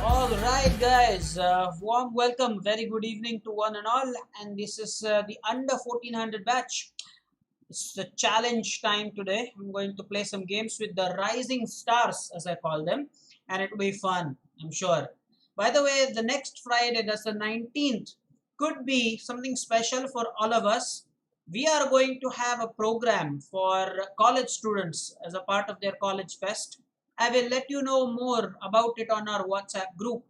All right, guys. Warm welcome. Very good evening to one and all. And this is the under 1400 batch. It's the challenge time today. I'm going to play some games with the rising stars, as I call them, and it will be fun, I'm sure. By the way, the next Friday, that's the 19th, could be something special for all of us. We are going to have a program for college students as a part of their college fest. I will let you know more about it on our WhatsApp group.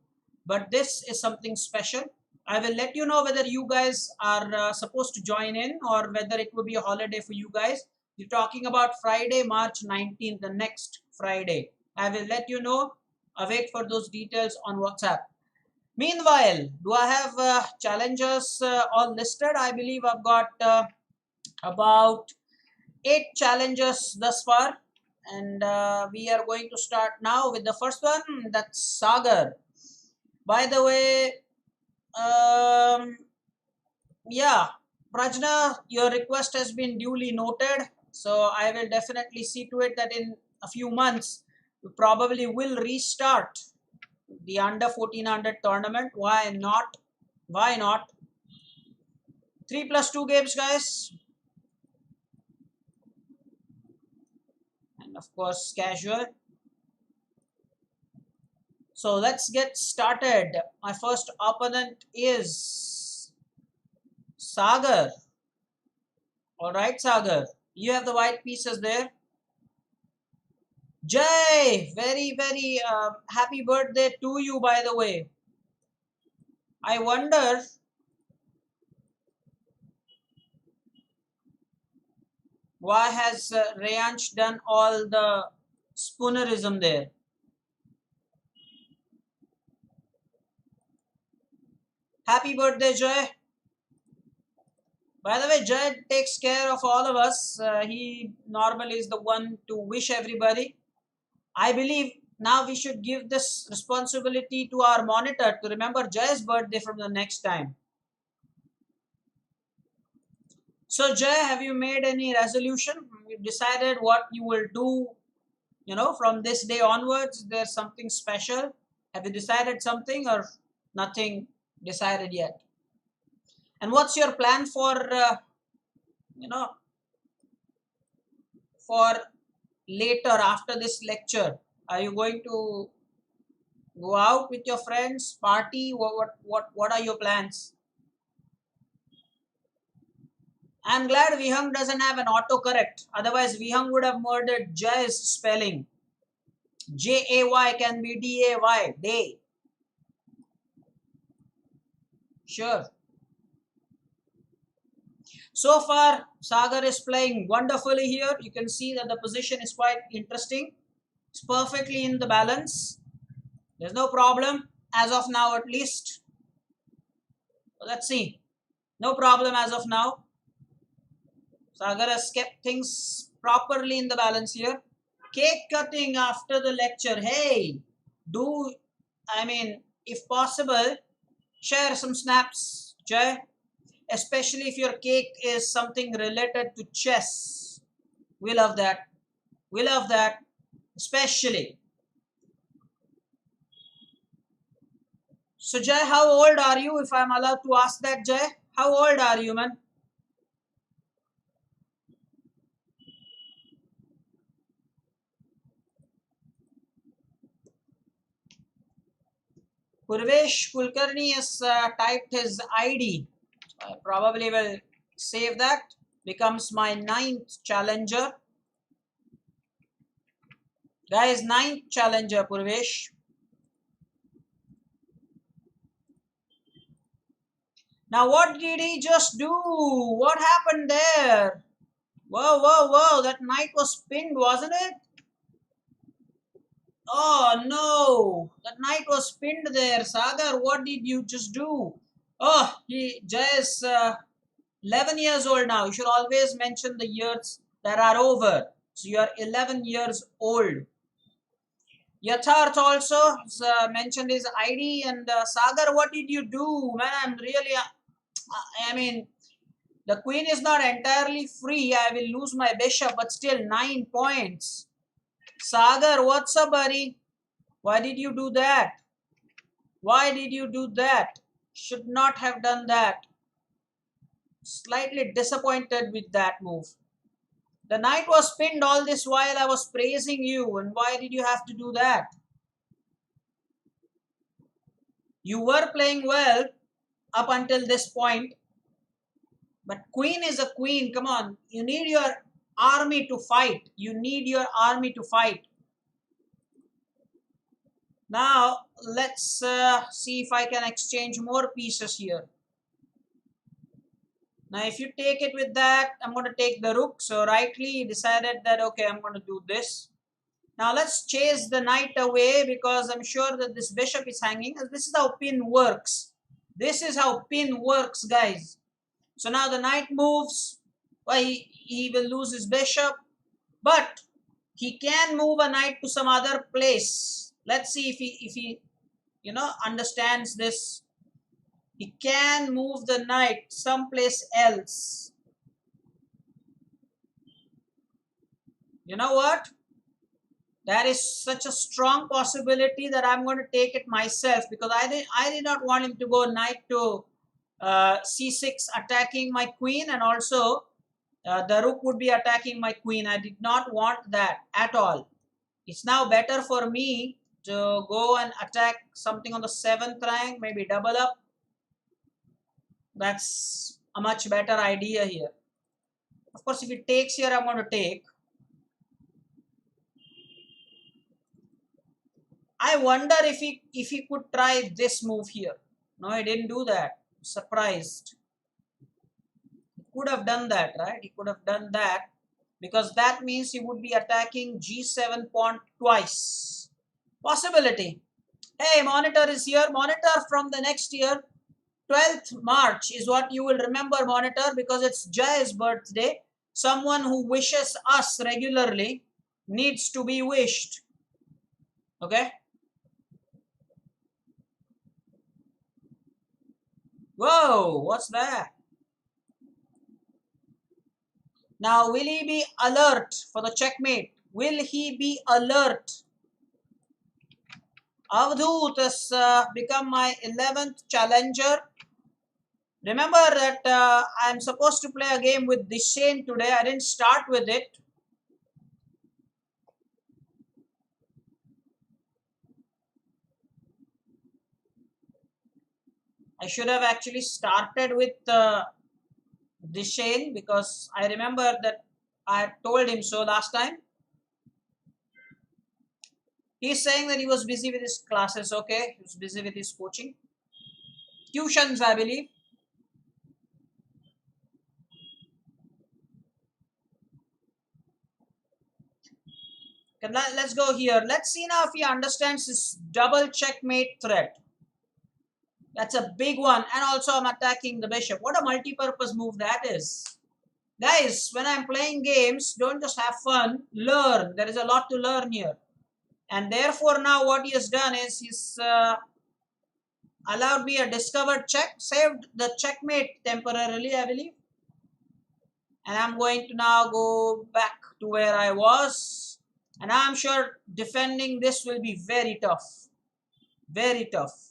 But this is something special. I will let you know whether you guys are supposed to join in or whether it will be a holiday for you guys. We're talking about Friday, March 19th, the next Friday. I will let you know. Await for those details on WhatsApp. Meanwhile, do I have challenges all listed? I believe I've got about 8 challenges thus far, and we are going to start now with the first one. That's Sagar. By the way, yeah, Prajna, your request has been duly noted. So I will definitely see to it that in a few months we probably will restart the under 1400 tournament. Why not? Why not? 3+2 games, guys, and of course casual. So let's get started. My first opponent is Sagar. All right, Sagar, you have the white pieces there. Jay, very, very happy birthday to you, by the way. I wonder why has Rayansh done all the spoonerism there. Happy birthday, Jay. By the way, Jay takes care of all of us. He normally is the one to wish everybody. I believe now we should give this responsibility to our monitor to remember Jay's birthday from the next time. So, Jay, have you made any resolution? You decided what you will do, from this day onwards? There's something special. Have you decided something or nothing decided yet? And what's your plan you know, for later after this lecture? Are you going to go out with your friends, party? What are your plans? I'm glad Vihang doesn't have an autocorrect. Otherwise, Vihang would have murdered Jay's spelling. Jay can be Day. Day. Sure. So far, Sagar is playing wonderfully here. You can see that the position is quite interesting. It's perfectly in the balance. There's no problem as of now, at least. Let's see. No problem as of now. Sagar has kept things properly in the balance here. Cake cutting after the lecture. Hey, do, if possible, share some snaps, Jay. Especially if your cake is something related to chess. We love that. We love that. Especially. So, Jay, how old are you, if I'm allowed to ask that, Jay? How old are you, man? Purvesh Kulkarni has typed his ID. I probably will save that. Becomes my 9th challenger. Guys, 9th challenger, Purvesh. Now, what did he just do? What happened there? Whoa, whoa, whoa. That knight was pinned, wasn't it? Oh, no. That knight was pinned there. Sagar, what did you just do? Oh, Jay is 11 years old now. You should always mention the years that are over. So you are 11 years old. Yatharth also mentioned his ID. And Sagar, what did you do? Man, I'm really, the queen is not entirely free. I will lose my bishop, but still 9 points. Sagar, what's up, buddy? Why did you do that? Why did you do that? Should not have done that. Slightly disappointed with that move. The knight was pinned all this while I was praising you, and why did you have to do that? You were playing well up until this point, but queen is a queen. Come on, you need your army to fight. You need your army to fight. Now, let's see if I can exchange more pieces here. Now, if you take it with that, I'm going to take the rook. So, rightly decided that, okay, I'm going to do this. Now, let's chase the knight away because I'm sure that this bishop is hanging. This is how pin works. This is how pin works, guys. So, now the knight moves. Well, he will lose his bishop. But he can move a knight to some other place. Let's see if he understands this. He can move the knight someplace else. You know what? That is such a strong possibility that I'm going to take it myself, because I did not want him to go knight to c6 attacking my queen, and also the rook would be attacking my queen. I did not want that at all. It's now better for me to go and attack something on the 7th rank, maybe double up. That's a much better idea here. Of course, if it takes here, I'm going to take. I wonder if he could try this move here. No, he didn't do that. Surprised. He could have done that, right? He could have done that, because that means he would be attacking g7 pawn twice. Possibility. Hey, monitor is here. Monitor from the next year. 12th March is what you will remember, monitor, because it's Jay's birthday. Someone who wishes us regularly needs to be wished. Okay? Whoa, what's that? Now, will he be alert for the checkmate? Will he be alert? Avadhoot has become my 11th challenger. Remember that I'm supposed to play a game with Dishane today. I didn't start with it. I should have actually started with Dishane, because I remember that I told him so last time. He's saying that he was busy with his classes. Okay, he was busy with his coaching. Tuitions, I believe. Okay, let's go here. Let's see now if he understands this double checkmate threat. That's a big one. And also I'm attacking the bishop. What a multi-purpose move that is. Guys, when I'm playing games, don't just have fun. Learn. There is a lot to learn here. And therefore now what he has done is he's allowed me a discovered check. Saved the checkmate temporarily, I believe. And I'm going to now go back to where I was. And I'm sure defending this will be very tough. Very tough.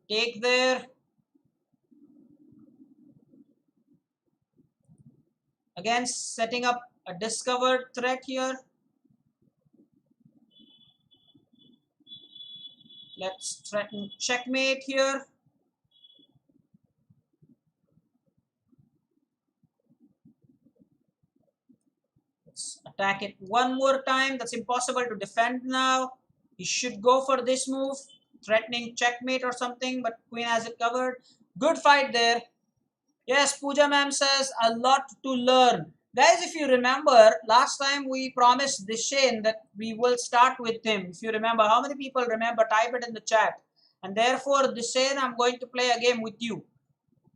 Take there. Again, setting up a discovered threat here. Let's threaten checkmate here. Let's attack it one more time. That's impossible to defend now. He should go for this move, threatening checkmate or something, but queen has it covered. Good fight there. Yes, Pooja ma'am says a lot to learn. Guys, if you remember, last time we promised Dishane that we will start with him. If you remember, how many people remember? Type it in the chat. And therefore, Dishane, I'm going to play a game with you.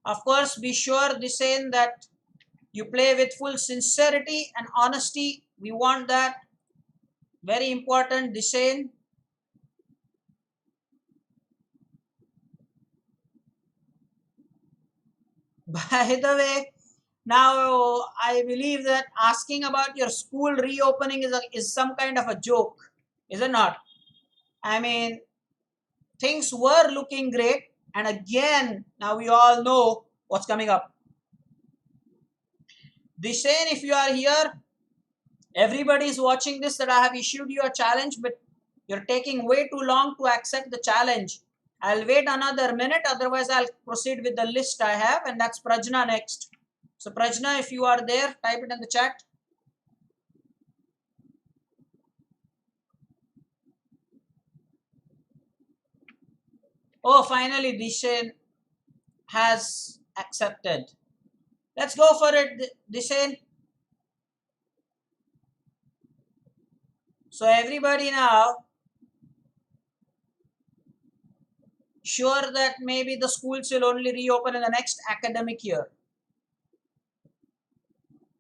Of course, be sure, Dishane, that you play with full sincerity and honesty. We want that. Very important, Dishane. By the way, Now, I believe that asking about your school reopening is some kind of a joke, is it not? I mean, things were looking great, and again, now we all know what's coming up. Dishen, if you are here, everybody is watching this that I have issued you a challenge, but you're taking way too long to accept the challenge. I'll wait another minute, otherwise I'll proceed with the list I have, and that's Prajna next. So Prajna, if you are there, type it in the chat. Oh, finally Dishen has accepted. Let's go for it, Dishen. So everybody now sure that maybe the schools will only reopen in the next academic year.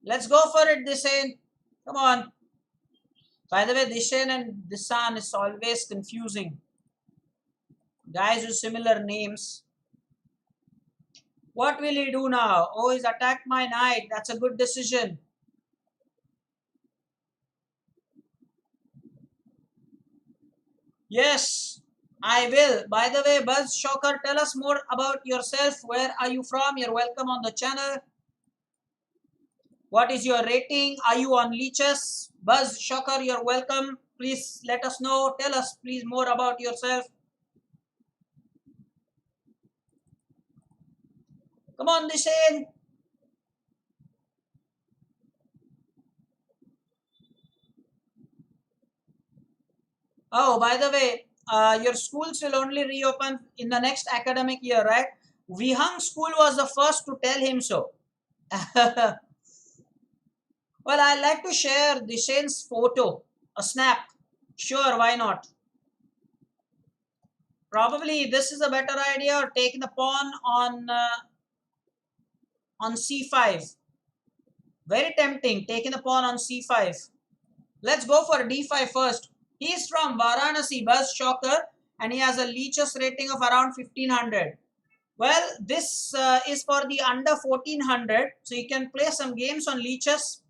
Let's go for it, Dishen. Come on. By the way, Dishen and Disan is always confusing. Guys with similar names. What will he do now? Oh, he's attacked my knight. That's a good decision. Yes, I will. By the way, Buzz Shocker, tell us more about yourself. Where are you from? You're welcome on the channel. What is your rating? Are you on leeches? Buzz Shocker, you're welcome. Please let us know. Tell us please more about yourself. Come on, Dishen. Oh, by the way, your schools will only reopen in the next academic year, right? Vihang school was the first to tell him so. Well, I'd like to share Dishen's photo, a snap. Sure, why not? Probably this is a better idea, or taking the pawn on c5. Very tempting, taking the pawn on c5. Let's go for d5 first. He is from Varanasi, Buzz Shocker, and he has a leeches rating of around 1500. Well, this is for the under 1400, so you can play some games on leeches.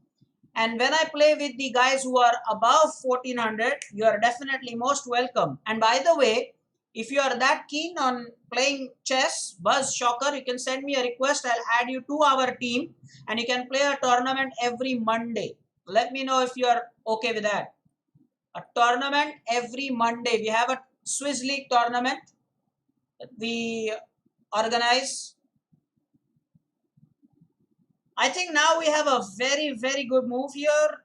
And when I play with the guys who are above 1400, you are definitely most welcome. And by the way, if you are that keen on playing chess, Buzz Shocker, you can send me a request. I'll add you to our team and you can play a tournament every Monday. Let me know if you are okay with that. A tournament every Monday. We have a Swiss League tournament that we organize. I think now we have a very, very good move here.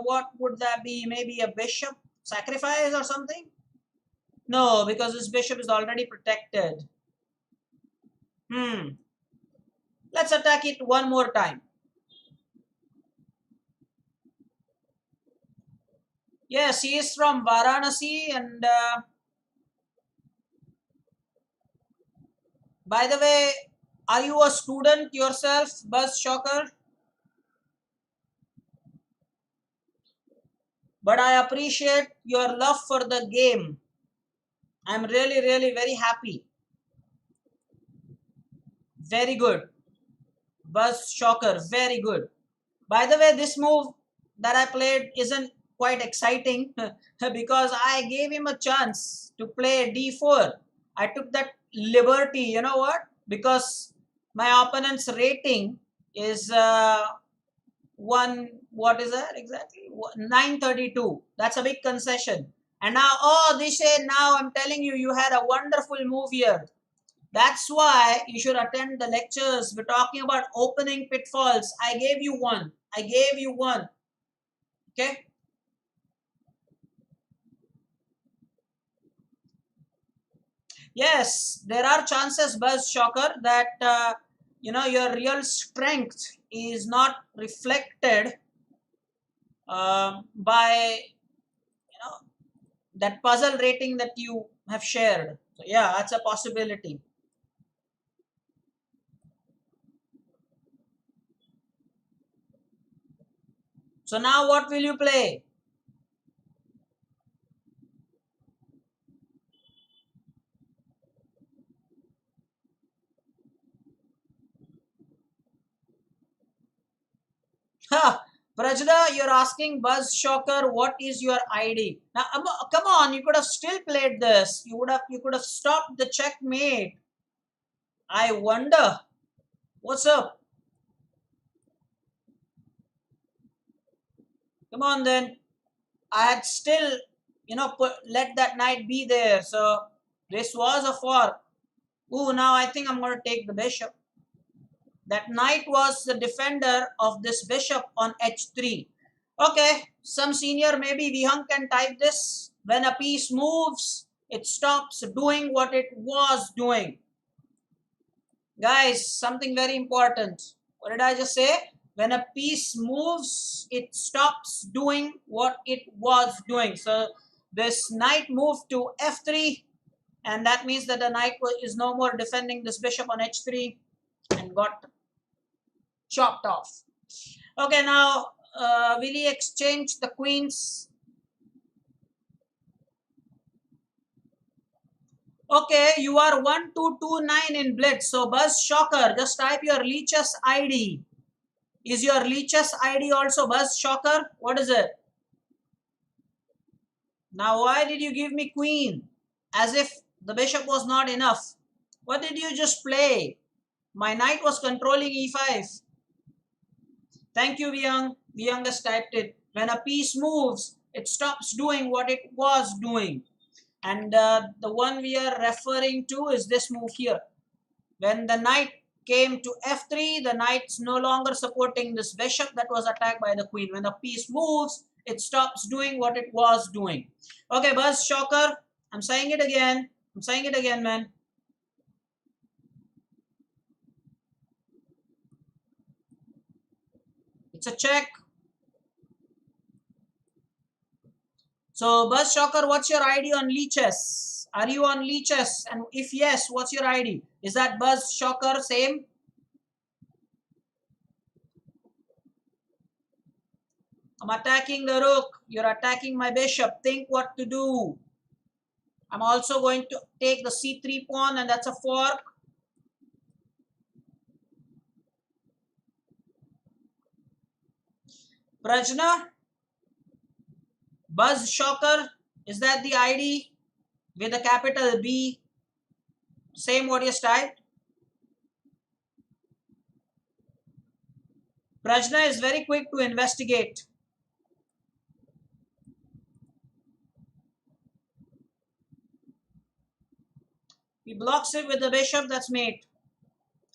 What would that be? Maybe a bishop sacrifice or something? No, because this bishop is already protected. Let's attack it one more time. Yes, he is from Varanasi, and by the way, are you a student yourself, Buzz Shocker? But I appreciate your love for the game. I'm really, really very happy. Very good. Buzz Shocker, very good. By the way, this move that I played isn't quite exciting because I gave him a chance to play d4. I took that liberty, you know what? Because my opponent's rating is what is that exactly? 932. That's a big concession. And now, oh, Dishay, now I'm telling you, you had a wonderful move here. That's why you should attend the lectures. We're talking about opening pitfalls. I gave you one. I gave you one. Okay. Yes, there are chances, Buzz Shocker, that your real strength is not reflected by that puzzle rating that you have shared. So yeah, that's a possibility. So now what will you play? Ha! Prajna, you're asking Buzz Shocker, what is your ID? Now, come on, you could have still played this. You could have stopped the checkmate. I wonder. What's up? Come on then. I had still, let that knight be there. So this was a fork. Ooh, now I think I'm going to take the bishop. That knight was the defender of this bishop on h3. Okay, some senior, maybe Vihang can type this. When a piece moves, it stops doing what it was doing. Guys, something very important. What did I just say? When a piece moves, it stops doing what it was doing. So this knight moved to f3, and that means that the knight is no more defending this bishop on h3 and got chopped off. Okay, now will he exchange the queens? Okay, you are 1229 in blitz. So Buzz Shocker, just type your Leech's ID. Is your Leech's ID also Buzz Shocker? What is it? Now why did you give me queen? As if the bishop was not enough. What did you just play? My knight was controlling e5. Thank you, Vyang. Vyang has typed it. When a piece moves, it stops doing what it was doing. And the one we are referring to is this move here. When the knight came to f3, the knight's no longer supporting this bishop that was attacked by the queen. When the piece moves, it stops doing what it was doing. Okay, Buzz Shocker, I'm saying it again. I'm saying it again, man. It's a check. So, Buzz Shocker, what's your ID on Leechess? Are you on Leechess? And if yes, what's your ID? Is that Buzz Shocker same? I'm attacking the rook. You're attacking my bishop. Think what to do. I'm also going to take the c3 pawn, and that's a fork. Prajna, Buzz Shocker, is that the ID with a capital B? Same what you typed? Prajna is very quick to investigate. He blocks it with the bishop, that's mate.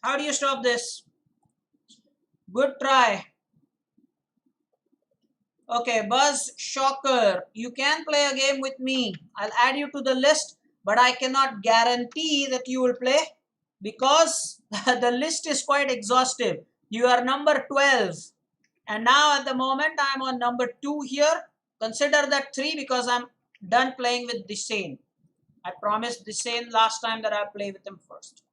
How do you stop this? Good try. Okay, Buzz Shocker, you can play a game with me. I'll add you to the list, but I cannot guarantee that you will play because the list is quite exhaustive. You are number 12. And now at the moment I'm on number 2 here. Consider that 3 because I'm done playing with Disane. I promised Disane last time that I'll play with him first.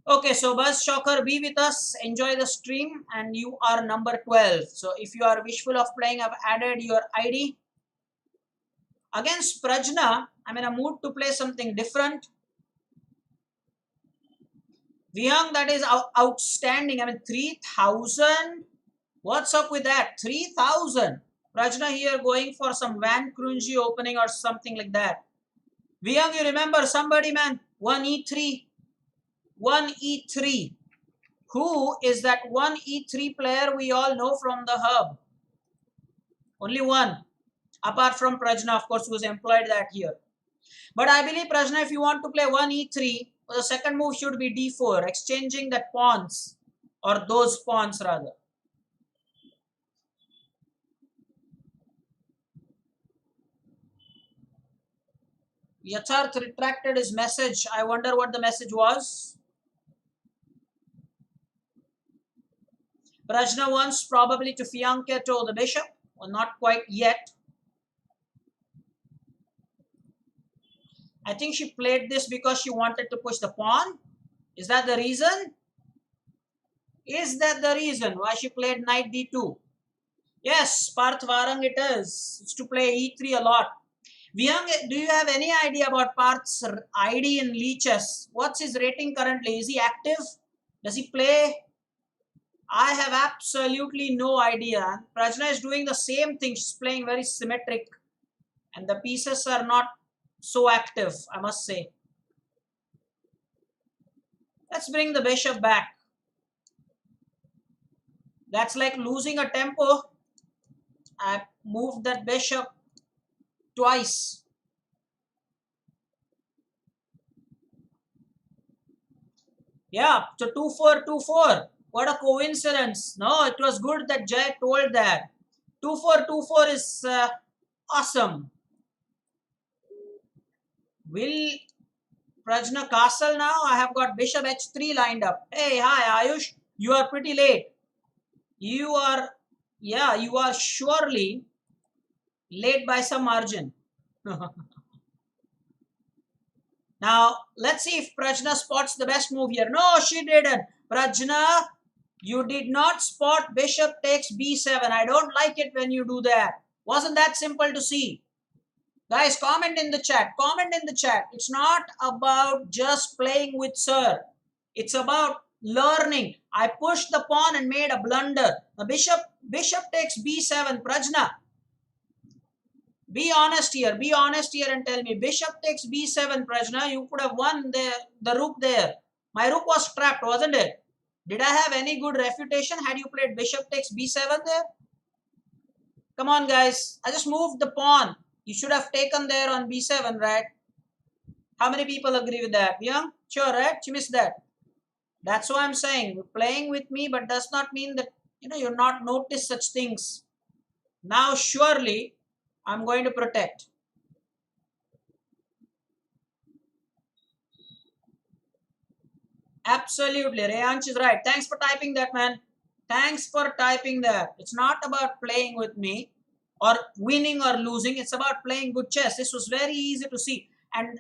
Okay, so Buzz Shocker, be with us, enjoy the stream, and you are number 12. So if you are wishful of playing, I've added your ID. Against Prajna, I'm in a mood to play something different. Vihang, that is outstanding. I mean, 3,000. What's up with that? 3,000. Prajna here going for some Van Krunji opening or something like that. Vihang, you remember somebody, man? 1e3. 1e3. Who is that 1e3 player we all know from the hub? Only one. Apart from Prajna, of course, who's employed that here. But I believe, Prajna, if you want to play 1e3, the second move should be d4, exchanging that pawns, or those pawns rather. Yatharth retracted his message. I wonder what the message was. Prajna wants probably to fianchetto the bishop. Well, not quite yet. I think she played this because she wanted to push the pawn. Is that the reason? Is that the reason why she played knight d2? Yes, Parth Varang it is. It's to play e3 a lot. Vyang, do you have any idea about Parth's ID in Leechess? What's his rating currently? Is he active? Does he play? I have absolutely no idea. Prajna is doing the same thing. She's playing very symmetric, and the pieces are not so active, I must say. Let's bring the bishop back. That's like losing a tempo. I moved that bishop twice. Yeah, so 2-4, 2-4. What a coincidence. No, it was good that Jay told that. 2-4, 2-4 is awesome. Will Prajna castle now? I have got bishop h3 lined up. Hey, hi Ayush. You are pretty late. You are, yeah, you are surely late by some margin. Now, let's see if Prajna spots the best move here. No, she didn't. Prajna, you did not spot bishop takes b7. I don't like it when you do that. Wasn't that simple to see? Guys, comment in the chat. Comment in the chat. It's not about just playing with sir. It's about learning. I pushed the pawn and made a blunder. The bishop takes b7. Prajna, be honest here. Be honest here and tell me. Bishop takes b7, Prajna. You could have won the rook there. My rook was trapped, wasn't it? Did I have any good refutation had you played bishop takes b7 there? Come on, guys. I just moved the pawn. You should have taken there on b7, right? How many people agree with that? Yeah? Sure, right? You missed that. That's why I'm saying. You're playing with me, but does not mean that you're not notice such things. Now, surely, I'm going to protect. Absolutely. Reyansh is right. Thanks for typing that, man. Thanks for typing that. It's not about playing with me or winning or losing. It's about playing good chess. This was very easy to see. And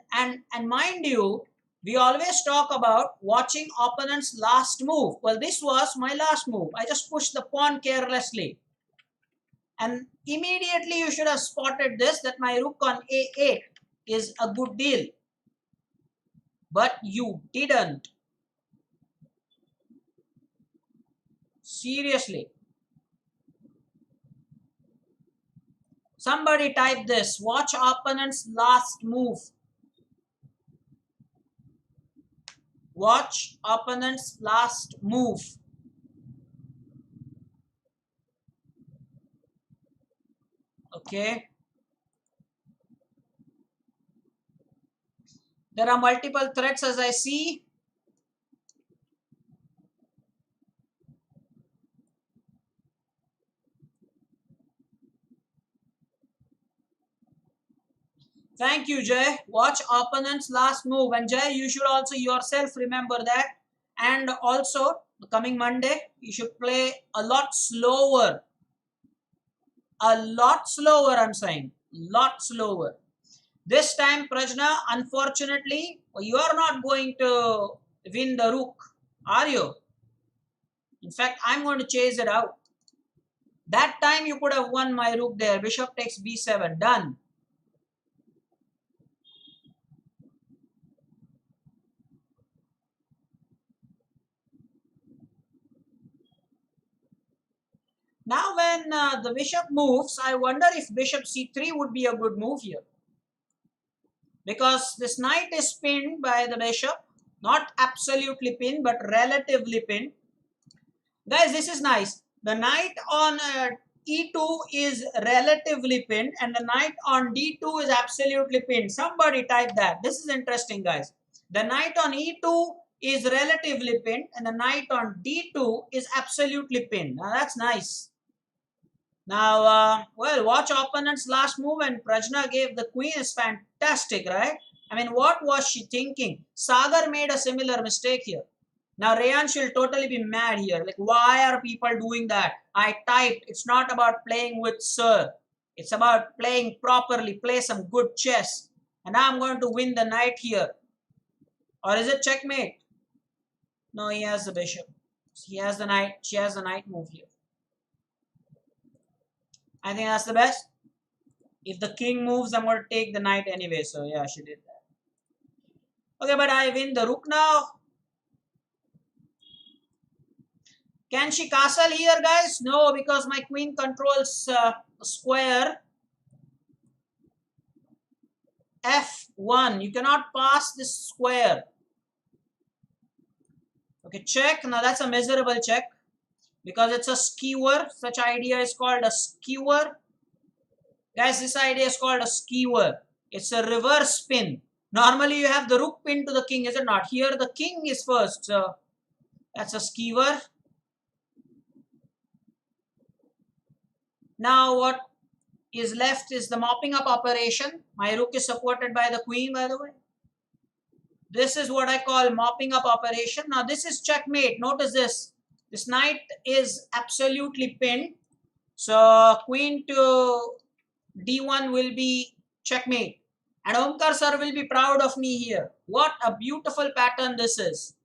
mind you, we always talk about watching opponent's last move. Well, this was my last move. I just pushed the pawn carelessly. And immediately you should have spotted this, that my rook on a8 is a good deal. But you didn't. Seriously. Somebody type this. Watch opponent's last move. Watch opponent's last move. Okay. There are multiple threats as I see. Thank you, Jay. Watch opponent's last move. And Jay, you should also yourself remember that. And also, the coming Monday, you should play a lot slower. A lot slower, I'm saying. Lot slower. This time, Prajna, unfortunately, you are not going to win the rook, are you? In fact, I'm going to chase it out. That time you could have won my rook there. Bishop takes b7. Done. Now when the bishop moves, I wonder if bishop c3 would be a good move here. Because this knight is pinned by the bishop. Not absolutely pinned, but relatively pinned. Guys, this is nice. The knight on e2 is relatively pinned and the knight on d2 is absolutely pinned. Somebody type that. This is interesting, guys. The knight on e2 is relatively pinned and the knight on d2 is absolutely pinned. Now that's nice. Now, well, watch opponent's last move and Prajna gave the queen is fantastic, right? I mean, what was she thinking? Sagar made a similar mistake here. Now, Reyansh will totally be mad here. Like, why are people doing that? I typed. It's not about playing with sir. It's about playing properly. Play some good chess. And now I'm going to win the knight here. Or is it checkmate? No, he has the bishop. He has the knight. She has the knight move here. I think that's the best. If the king moves, I'm going to take the knight anyway. So, yeah, she did that. Okay, but I win the rook now. Can she castle here, guys? No, because my queen controls square F1. You cannot pass this square. Okay, check. Now that's a miserable check because it's a skewer. Such idea is called a skewer. Guys, this idea is called a skewer. It's a reverse spin. Normally you have the rook pin to the king, is it not? Here the king is first. So that's a skewer. Now what is left is the mopping up operation. My rook is supported by the queen, by the way. This is what I call mopping up operation. Now this is checkmate. Notice this. This knight is absolutely pinned. So queen to d1 will be checkmate. And Omkar sir will be proud of me here. What a beautiful pattern this is.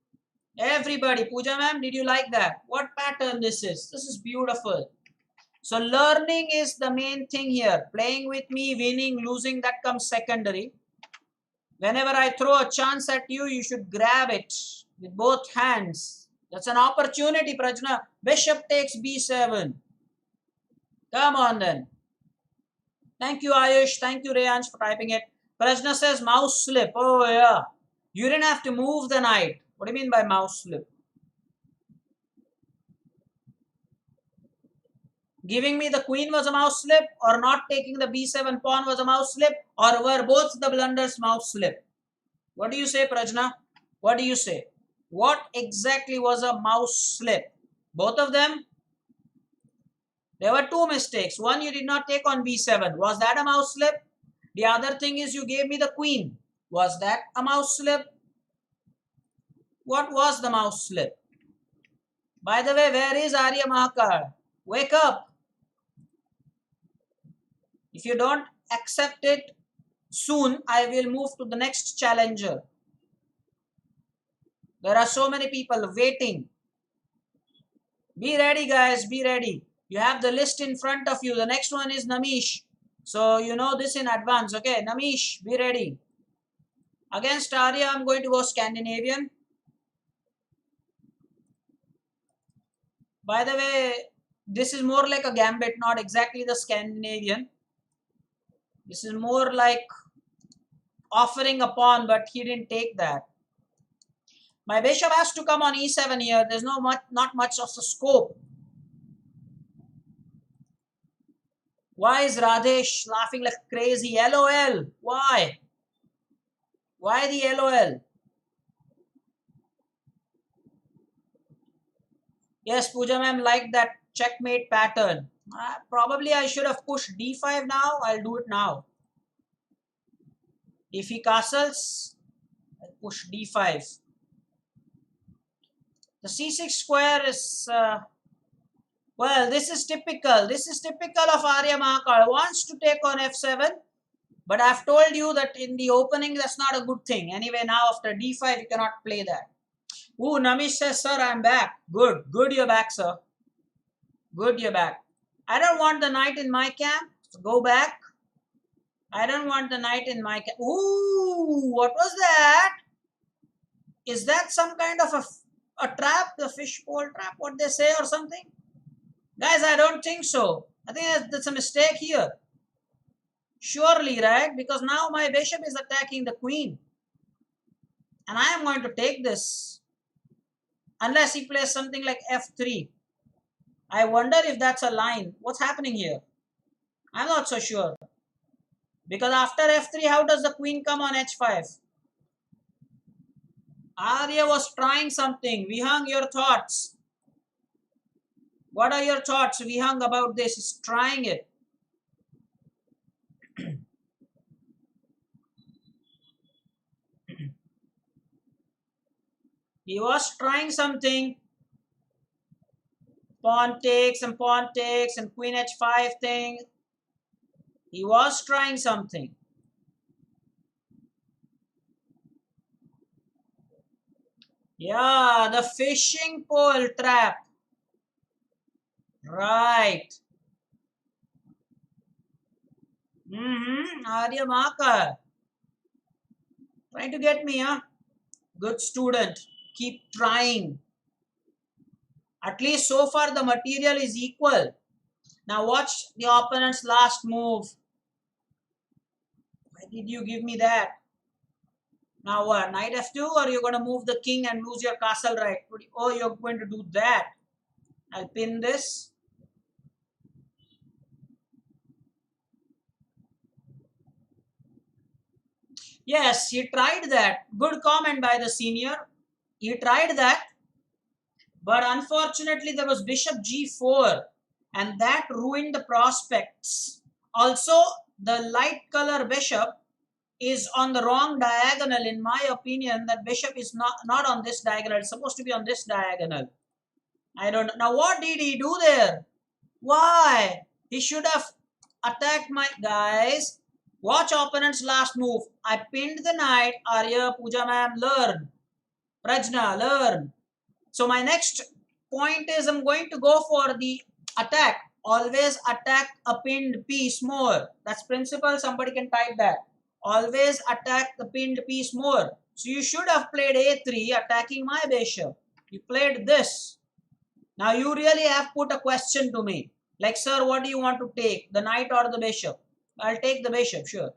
Everybody, Pooja ma'am, did you like that? What pattern this is? This is beautiful. So learning is the main thing here. Playing with me, winning, losing, that comes secondary. Whenever I throw a chance at you, you should grab it with both hands. That's an opportunity, Prajna. Bishop takes b7. Come on then. Thank you, Ayush. Thank you, Rayansh, for typing it. Prajna says mouse slip. Oh, yeah. You didn't have to move the knight. What do you mean by mouse slip? Giving me the queen was a mouse slip, or not taking the b7 pawn was a mouse slip, or were both the blunders mouse slip? What do you say, Prajna? What do you say? What exactly was a mouse slip? Both of them? There were two mistakes. One, you did not take on b7. Was that a mouse slip? The other thing is you gave me the queen. Was that a mouse slip? What was the mouse slip? By the way, where is Arya Mahakal? Wake up. If you don't accept it soon, I will move to the next challenger. There are so many people waiting. Be ready, guys. Be ready. You have the list in front of you. The next one is Namish. So you know this in advance. Okay, Namish, be ready. Against Arya, I'm going to go Scandinavian. By the way, this is more like a gambit, not exactly the Scandinavian. This is more like offering a pawn, but he didn't take that. My bishop has to come on e7 here. There's not much of a scope. Why is Radhesh laughing like crazy? LOL. Why? Why the LOL? Yes, Pooja ma'am liked that checkmate pattern. Probably I should have pushed d5 now. I'll do it now. If he castles, I'll push d5. The c6 square is... well, this is typical. This is typical of Arya Mahakal. Wants to take on f7. But I've told you that in the opening, that's not a good thing. Anyway, now after d5, you cannot play that. Ooh, Namish says, sir, I'm back. Good. Good you're back, sir. Good you're back. I don't want the knight in my camp. So go back. I don't want the knight in my camp. Ooh, what was that? Is that some kind of a trap? The fishbowl trap, what they say or something? Guys, I don't think so. I think that's a mistake here. Surely, right? Because now my bishop is attacking the queen. And I am going to take this. Unless he plays something like f3. I wonder if that's a line. What's happening here? I'm not so sure. Because after f3, how does the queen come on h5? Arya was trying something. Vihang, your thoughts. What are your thoughts, Vihang, about this? He's trying it. He was trying something. Pawn takes and queen h5 thing. He was trying something. Yeah, the fishing pole trap. Right. Arya Mahakal. Trying to get me, huh? Good student. Keep trying. At least so far the material is equal. Now watch the opponent's last move. Why did you give me that? Now what? Knight f2, or you're going to move the king and lose your castle right? Oh, you're going to do that. I'll pin this. Yes, he tried that. Good comment by the senior. He tried that. But unfortunately, there was bishop g4. And that ruined the prospects. Also, the light color bishop is on the wrong diagonal. In my opinion, that bishop is not on this diagonal. It's supposed to be on this diagonal. I don't know. Now, what did he do there? Why? He should have attacked my guys. Watch opponent's last move. I pinned the knight. Arya, Pooja ma'am, learn. Prajna, learn. So my next point is I'm going to go for the attack. Always attack a pinned piece more. That's principle. Somebody can type that. Always attack the pinned piece more. So you should have played a3 attacking my bishop. You played this. Now you really have put a question to me. Like, sir, what do you want to take? The knight or the bishop? I'll take the bishop, sure.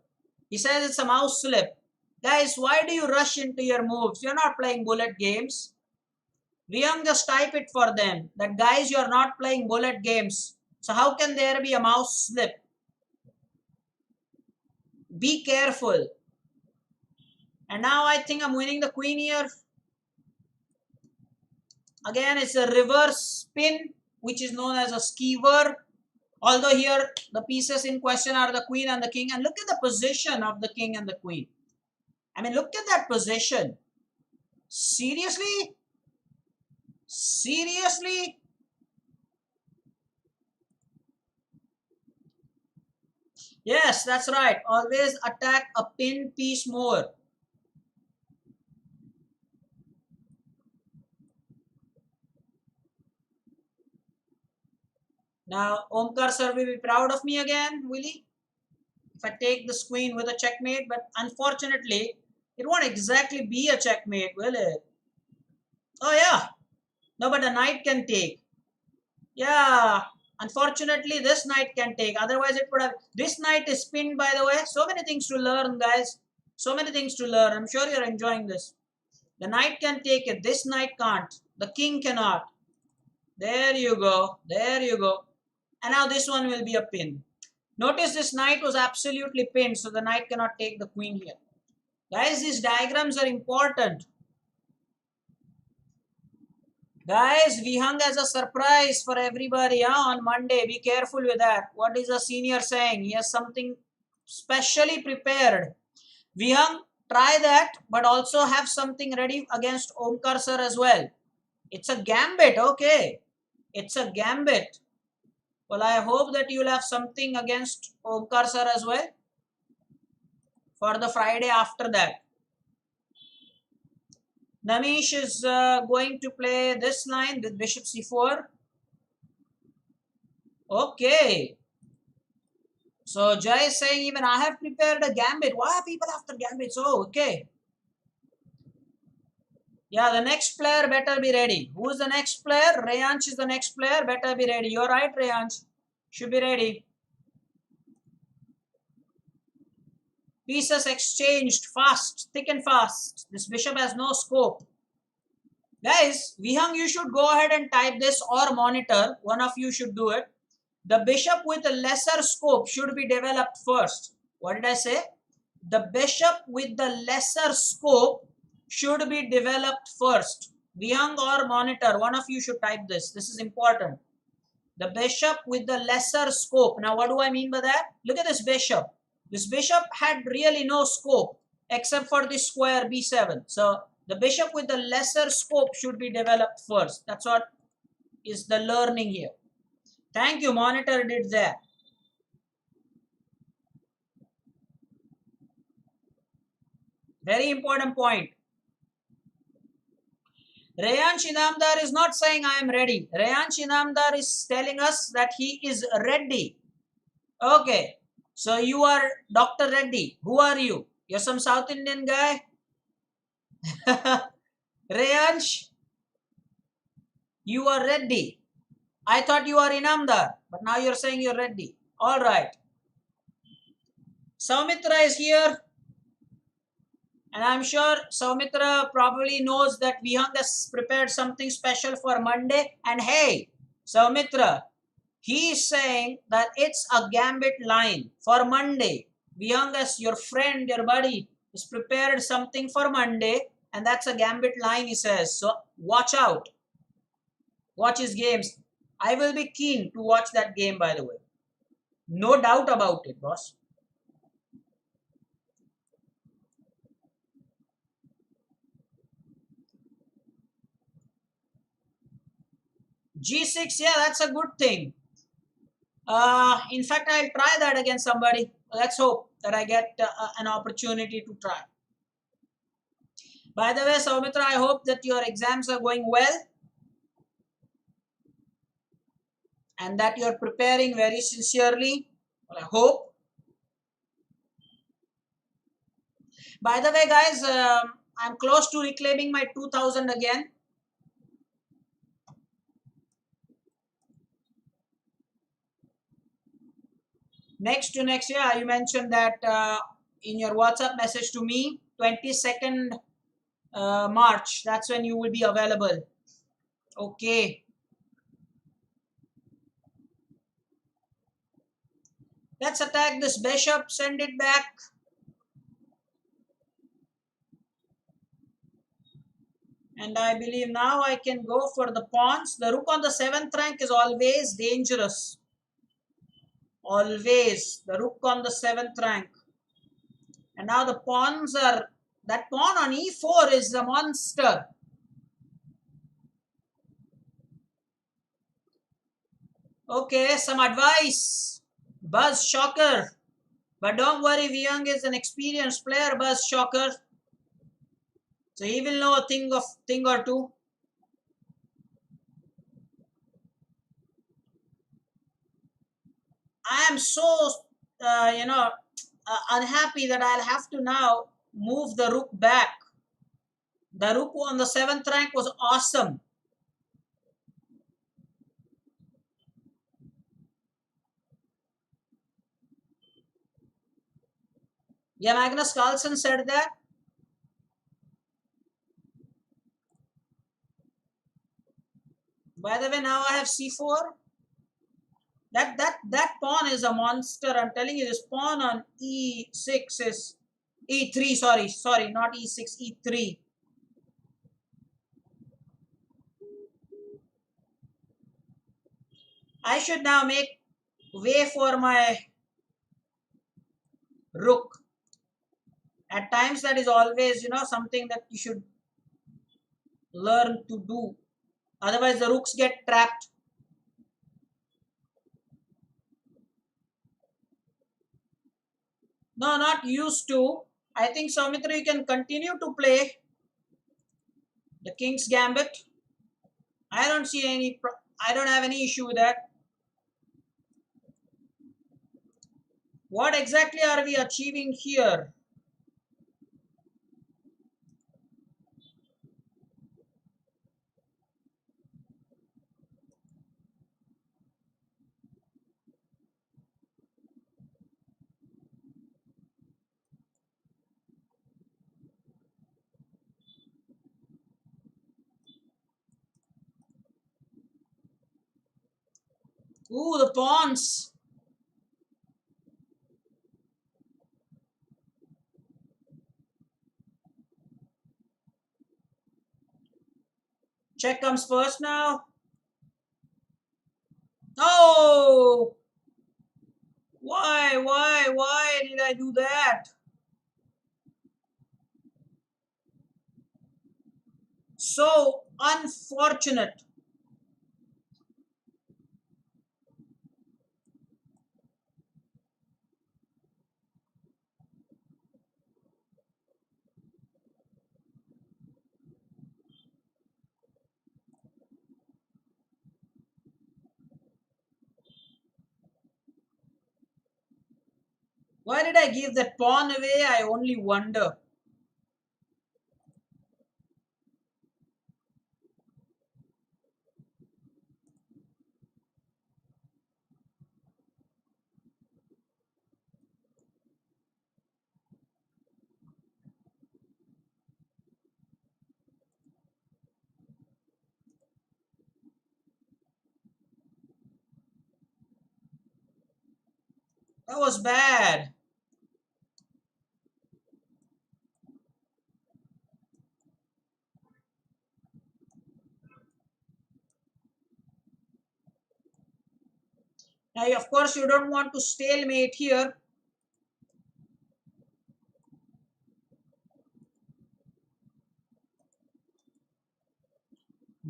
He says it's a mouse slip. Guys, why do you rush into your moves? You're not playing bullet games. Riyang, just type it for them. That guys, you're not playing bullet games. So how can there be a mouse slip? Be careful. And now I think I'm winning the queen here. Again, it's a reverse spin, which is known as a skewer. Although here, the pieces in question are the queen and the king. And look at the position of the king and the queen. I mean, look at that position. Seriously? Seriously? Yes, that's right. Always attack a pin piece more. Now, Omkar sir will be proud of me again, will he? If I take this queen with a checkmate, but unfortunately, it won't exactly be a checkmate, will it? Oh, yeah. No, but a knight can take. Yeah. Unfortunately, this knight can take. Otherwise, it would have... This knight is pinned, by the way. So many things to learn, guys. So many things to learn. I'm sure you're enjoying this. The knight can take it. This knight can't. The king cannot. There you go. There you go. And now this one will be a pin. Notice this knight was absolutely pinned, so the knight cannot take the queen here. Guys, these diagrams are important. Guys, we hung as a surprise for everybody on Monday. Be careful with that. What is the senior saying? He has something specially prepared. We hung, try that, but also have something ready against Omkar sir as well. It's a gambit, okay. It's a gambit. Well, I hope that you'll have something against Omkar sir as well for the Friday after that. Namish is going to play this line with bishop c4. Okay. So Jay is saying even I have prepared a gambit. Why are people after gambits? Oh, okay. Yeah, the next player better be ready. Who is the next player? Rayansh is the next player. Better be ready. You're right, Rayansh. Should be ready. Pieces exchanged fast, thick and fast. This bishop has no scope. Guys, Vihang, you should go ahead and type this or monitor. One of you should do it. The bishop with a lesser scope should be developed first. What did I say? The bishop with the lesser scope should be developed first. Vihang or monitor, one of you should type this. This is important. The bishop with the lesser scope. Now, what do I mean by that? Look at this bishop. This bishop had really no scope except for the square b7. So, the bishop with the lesser scope should be developed first. That's what is the learning here. Thank you, monitor did that. Very important point. Rayansh Inamdar is not saying I am ready. Rayansh Inamdar is telling us that he is ready. Okay. So you are Dr. Reddy. Who are you? You're some South Indian guy? Rayansh? You are ready. I thought you are in Amdar, but now you're saying you're ready. All right. Saumitra is here, and I'm sure Saumitra probably knows that Vihang has prepared something special for Monday. And hey, Saumitra, he is saying that it's a gambit line for Monday. Vihangas, your friend, your buddy, has prepared something for Monday, and that's a gambit line, he says. So watch out. Watch his games. I will be keen to watch that game, by the way. No doubt about it, boss. G6, yeah, that's a good thing. In fact, I'll try that against somebody. Let's hope that I get an opportunity to try. By the way, Saumitra, I hope that your exams are going well and that you're preparing very sincerely. Well, I hope. By the way, guys, I'm close to reclaiming my 2000 again. Next to next year, you mentioned that in your WhatsApp message to me, 22nd March, that's when you will be available. Okay. Let's attack this bishop, send it back. And I believe now I can go for the pawns. The rook on the 7th rank is always dangerous. Always. The rook on the 7th rank. And now the pawns are... That pawn on e4 is a monster. Okay, some advice. Buzz Shocker. But don't worry, Vyung is an experienced player, Buzz Shocker. So he will know a thing or two. I am so, unhappy that I'll have to now move the rook back. The rook on the 7th rank was awesome. Yeah, Magnus Carlsen said that. By the way, now I have c4. That pawn is a monster. I'm telling you, this pawn on e6 is e3. Sorry, not e6, e3. I should now make way for my rook. At times, that is always something that you should learn to do. Otherwise, the rooks get trapped. No, not used to. I think Soumitra, you can continue to play the King's Gambit. I don't see any. I don't have any issue with that. What exactly are we achieving here? Ooh, the pawns. Check comes first now. Oh! Why did I do that? So unfortunate. Why did I give that pawn away? I only wonder. That was bad. Now, of course, you don't want to stalemate here.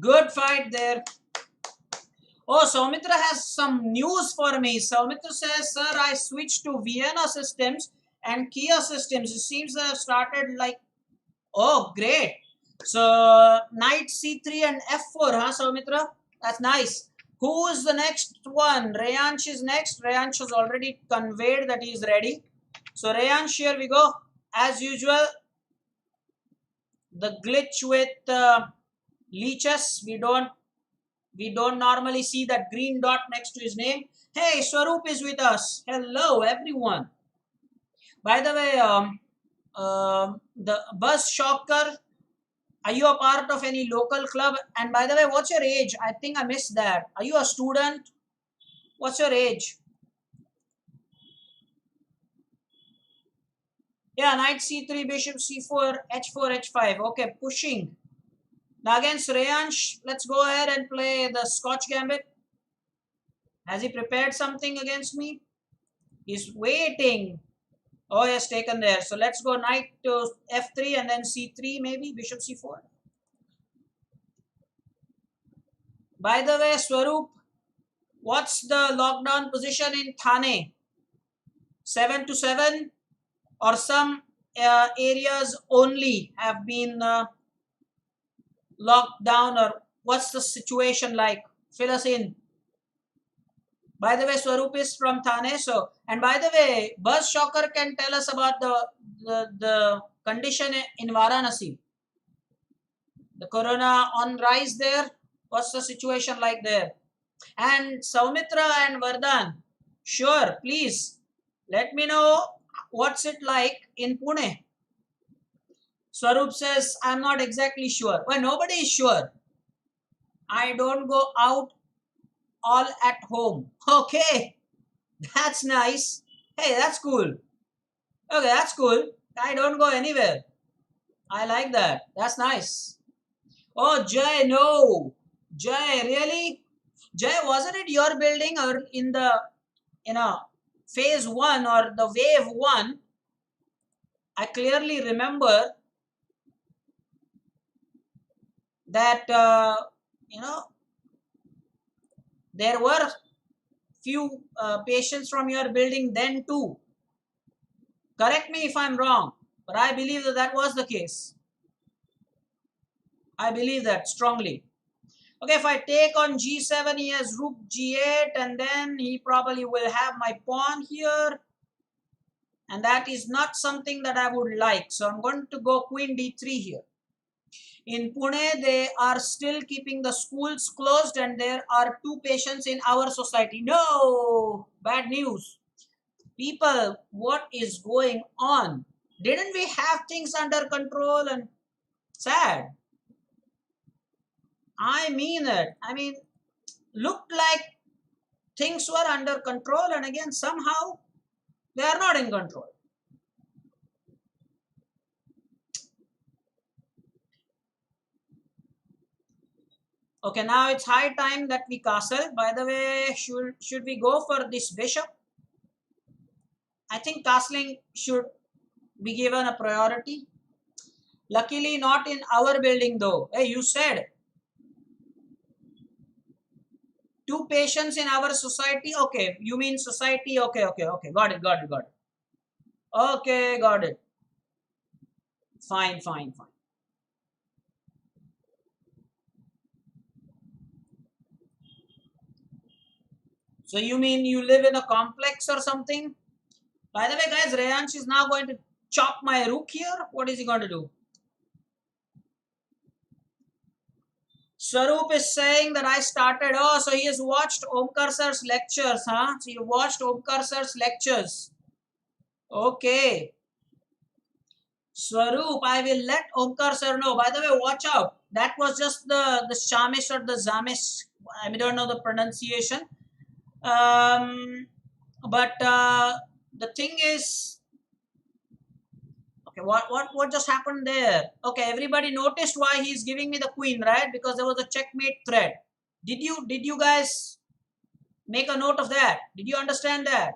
Good fight there. Oh, Soumitra has some news for me. Soumitra says, sir, I switched to Vienna systems and Kia systems. It seems they have started like, oh, great. So, knight c3 and f4, huh, Soumitra? That's nice. Who is the next one? Rayansh is next. Rayansh has already conveyed that he is ready. So, Rayansh, here we go. As usual, the glitch with leeches. We don't normally see that green dot next to his name. Hey, Swaroop is with us. Hello, everyone. By the way, the bus shocker, are you a part of any local club? And by the way, what's your age? I think I missed that. Are you a student? What's your age? Yeah, knight c3, bishop c4, h4, h5. Okay, pushing. Now against Rayansh, let's go ahead and play the Scotch Gambit. Has he prepared something against me? He's waiting. Oh, he has taken there. So let's go knight to f3 and then c3 maybe, bishop c4. By the way, Swaroop, what's the lockdown position in Thane? 7 to 7 or some areas only have been locked down, or what's the situation like? Fill us in. By the way, Swaroop is from Thane. So, and by the way, Buzz Shocker can tell us about the condition in Varanasi. The corona on rise there. What's the situation like there? And Saumitra and Vardhan, sure, please let me know what's it like in Pune. Swaroop says, I'm not exactly sure. Well, nobody is sure. I don't go out, all at home. Okay, that's nice. Hey, that's cool. Okay, that's cool. I don't go anywhere. I like that. That's nice. Oh, Jay, no. Jay, really? Jay, wasn't it your building or in the, you know, phase one or the wave one? I clearly remember that, you know, there were few patients from your building then too. Correct me if I'm wrong, but I believe that that was the case. I believe that strongly. Okay, if I take on g7, he has rook g8, and then he probably will have my pawn here. And that is not something that I would like. So I'm going to go queen d3 here. In Pune, they are still keeping the schools closed and there are two patients in our society. No! Bad news. People, what is going on? Didn't we have things under control? And sad. I mean it. I mean, looked like things were under control and again somehow they are not in control. Okay, now it's high time that we castle. By the way, should we go for this bishop? I think castling should be given a priority. Luckily not in our building though. Hey, you said two patients in our society. Okay, you mean society. Okay, okay, okay. Got it, got it, got it. Okay, got it. Fine, fine, fine. So you mean you live in a complex or something? By the way, guys, Rayansh is now going to chop my rook here. What is he going to do? Swaroop is saying that I started. Oh, so he has watched Omkar sir's lectures, huh? So you watched Omkar sir's lectures. Okay. Swaroop, I will let Omkar sir know. By the way, watch out. That was just the Shamish or the Zamish. I don't know the pronunciation. Um, But the thing is, okay, what just happened there? Okay, everybody noticed why he's giving me the queen, right? Because there was a checkmate threat. Did you guys make a note of that? Did you understand that?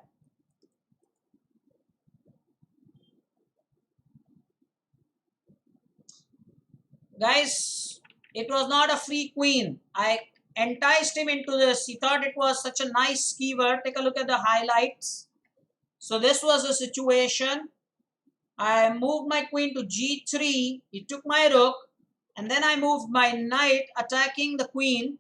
Guys, it was not a free queen. I enticed him into this. He thought it was such a nice keyword. Take a look at the highlights. So this was a situation. I moved my queen to g3. He took my rook. And then I moved my knight attacking the queen.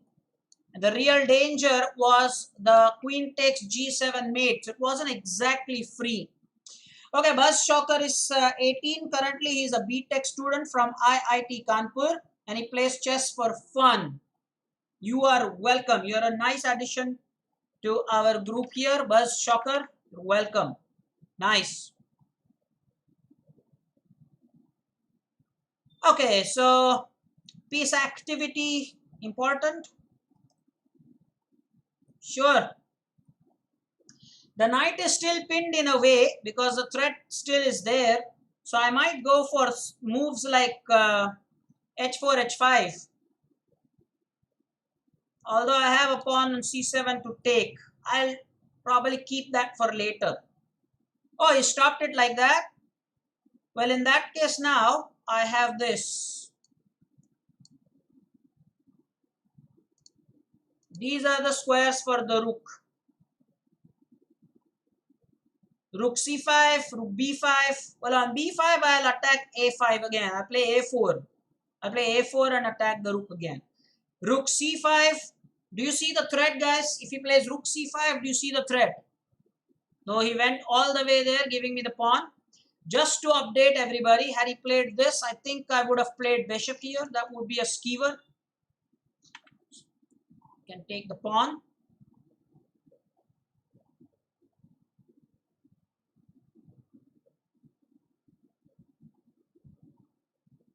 And the real danger was the queen takes g7 mate. So it wasn't exactly free. Okay, Buzz Shocker is 18. Currently, he is a B.Tech student from IIT Kanpur and he plays chess for fun. You are welcome. You are a nice addition to our group here, Buzz Shocker. You're welcome. Nice. Okay, so peace activity important? Sure. The knight is still pinned in a way because the threat still is there. So I might go for moves like h4, h5. Although I have a pawn on c7 to take, I'll probably keep that for later. Oh, he stopped it like that? Well, in that case now, I have this. These are the squares for the rook. Rook c5, rook b5. Well, on b5, I'll attack a5 again. I play a4. I play a4 and attack the rook again. Rook c5. Do you see the threat, guys? If he plays rook c5, do you see the threat? No, he went all the way there, giving me the pawn. Just to update everybody, had he played this, I think I would have played bishop here. That would be a skewer. Can take the pawn.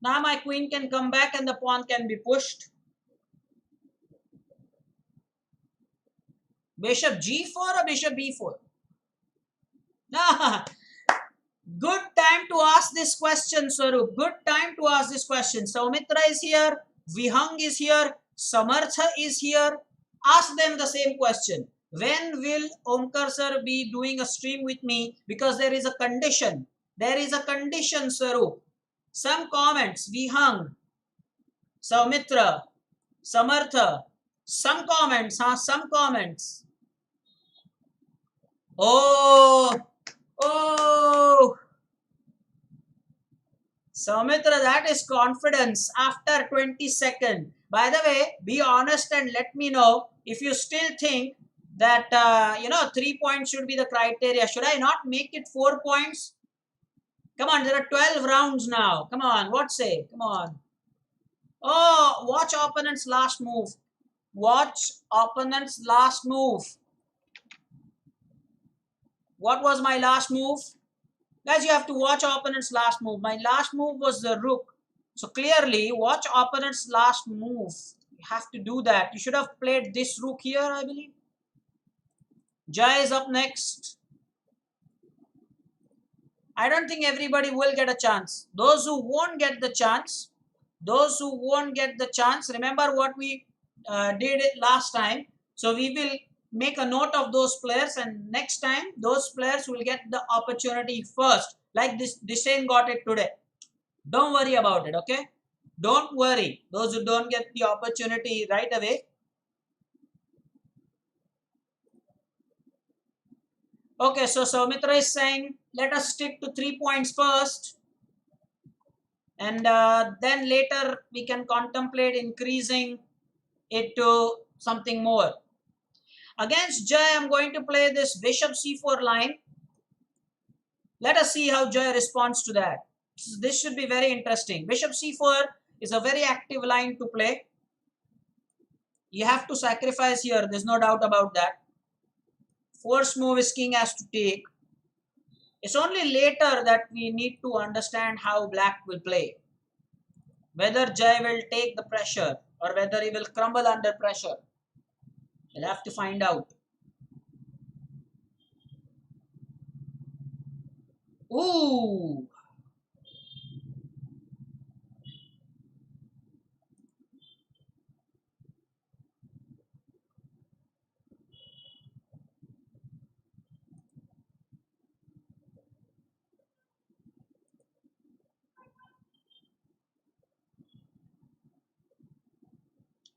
Now my queen can come back and the pawn can be pushed. Bishop g4 or bishop b4? Nah. Good time to ask this question, Swaroop. Good time to ask this question. Saumitra is here. Vihang is here. Samartha is here. Ask them the same question. When will Omkar sir be doing a stream with me? Because there is a condition. There is a condition, Swaroop. Some comments. Vihang, Saumitra, Samartha. Some comments, huh? Some comments. Oh, oh. Soumitra, that is confidence after 20 seconds. By the way, be honest and let me know if you still think that, 3 points should be the criteria. Should I not make it 4 points? Come on, there are 12 rounds now. Come on, what say? Come on. Oh, watch opponent's last move. Watch opponent's last move. What was my last move? Guys, you have to watch opponent's last move. My last move was the rook. So clearly, watch opponent's last move. You have to do that. You should have played this rook here, I believe. Jai is up next. I don't think everybody will get a chance. Those who won't get the chance, remember what we did it last time. So we will make a note of those players and next time those players will get the opportunity first. Like this Disdain got it today. Don't worry about it, okay? Don't worry. Those who don't get the opportunity right away. Okay, so Soumitra is saying, let us stick to 3 points first. And then later we can contemplate increasing it to something more. Against Jai, I'm going to play this bishop c4 line. Let us see how Jai responds to that. This should be very interesting. Bishop c4 is a very active line to play. You have to sacrifice here. There's no doubt about that. First move is king has to take. It's only later that we need to understand how black will play. Whether Jai will take the pressure or whether he will crumble under pressure. We'll have to find out. Ooh.